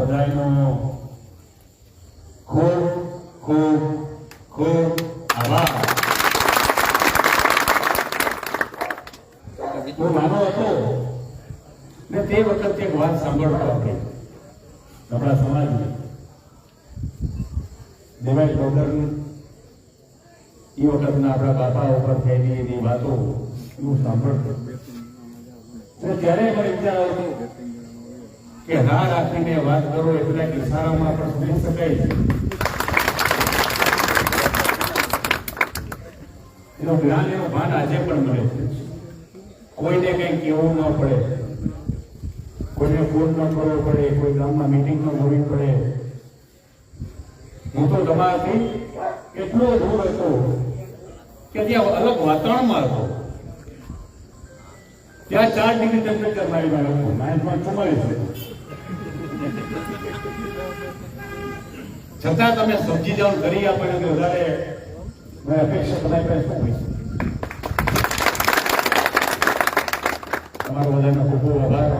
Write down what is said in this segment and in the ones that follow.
બધાનો ખૂબ ખૂબ ખૂબ આભાર. હું નાનો હતો ને તે વખતે એક વાત સાંભળતો હતો આપણા સમાજની દેવાય ચૌધરી એ વખતના આપણા બાપા ઉપર થયેલી એની વાતો હું સાંભળતો ત્યારે મને વિચાર આવતો કે હા રાખીને વાત કરો એટલા ઇશારામાં પણ સમજી શકાય છે. એનું જ્ઞાન એનું ભાન આજે પણ મળે છે. કોઈને કંઈ કહેવું ન પડે, કોઈને ફોન ન કરવો પડે, કોઈ ગામમાં મિટિંગ ન કરવી પડે. હું તો તમારાથી એટલો દૂર હતો કે ત્યાં અલગ વાતાવરણમાં હતો. ત્યાં 4 ડિગ્રી ટેમ્પરેચર મારી માં હતું, -44. છતાં તમે સમજી જાઓ, કરી આપણને વધારે અપેક્ષા તમારી પાસે શું હોય છે. તમારો બધાનો ખૂબ ખૂબ આભાર.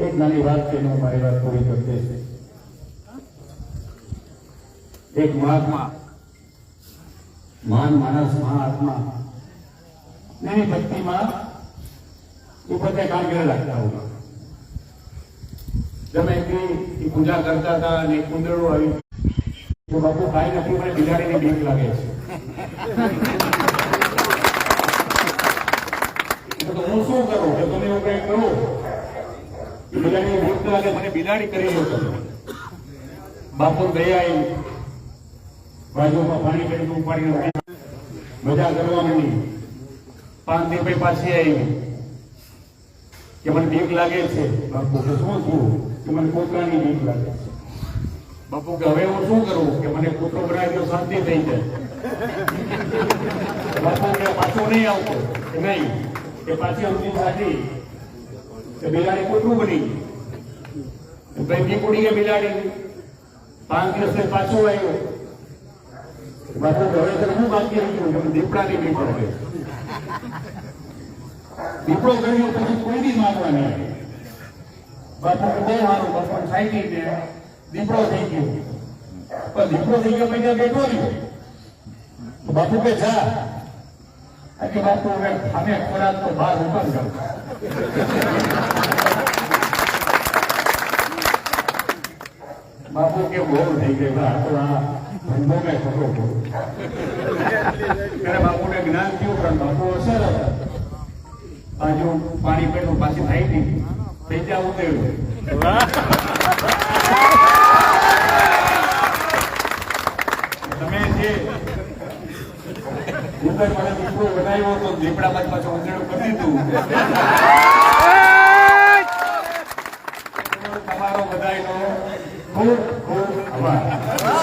એક નાની વાત છે, હું મારી વાત પૂરી કરતી છે. એક મહાત્મા, મહાન માણસ, મહાત્મા એની ભક્તિમાં એ પોતે કામગીરી રાખતા હતા. તમે એ પૂજા કરતા હતા અને કુંદડું આવી તો બાપુ કાંઈ નથી, મને બિલાડીની બીક લાગે છે. તો હું શું કરું કે તમે એવું કઈ કરો, બિલાડીની બીક લાગે, મને બિલાડી કરી લો. બાપુ દયા આવી, બાજુમાં પાણી કરી ઉપાડી મજા કરવા માંડી. 5 દિવસ પછી પાછી આવી કે મને બીક લાગે છે. બાપુ કે શું થયું? કે મને કૂતરાની બીક લાગે છે. બાપુ કે હવે હું શું કરું? કે મને કૂતરો બનાવી તો શાંતિ થઈ જાય. બાપુ કે પાછું નહીં આવતો કે નહીં, કે પાછી આવતી સાચી કે બિલાડી કૂતરું બની. ભાઈ બીક ઉડી ગઈ બિલાડી. 5 દિવસ પાછું આવ્યો. બાપુ હવે તો હું બાકી રહ્યું કે દીપડાની બીક લાગે. દીપડો કર્યો પછી કોઈ બી માનવા નહીં. બાપુ બહુ સારું, બાપુ સાઈ ગઈ ને દીપડો થઈ ગયો. પણ દીપડો થઈ ગયો પછી બેઠો રહ્યો. બાપુ કે જા કે બાપુ હવે અમે ખોરાક તો બહાર ઉપર જાઉં. બાપુ કે બહુ થઈ ગયું, આ તો આ ધંધો મેં ખોટો કર્યો. ત્યારે બાપુને જ્ઞાન થયું, પણ બાપુ અસર હતા. બાજુ પાણી પેલું પાછી થઈ હતી, થઈ ત્યાં ઉતર્યું. તમે જે ઉંદર મને દીપડો બનાવ્યો તો દીપડામાં જ પાછું ઉંદરડું કરી દીધું. તમારો બધાનો ખૂબ ખૂબ આભાર.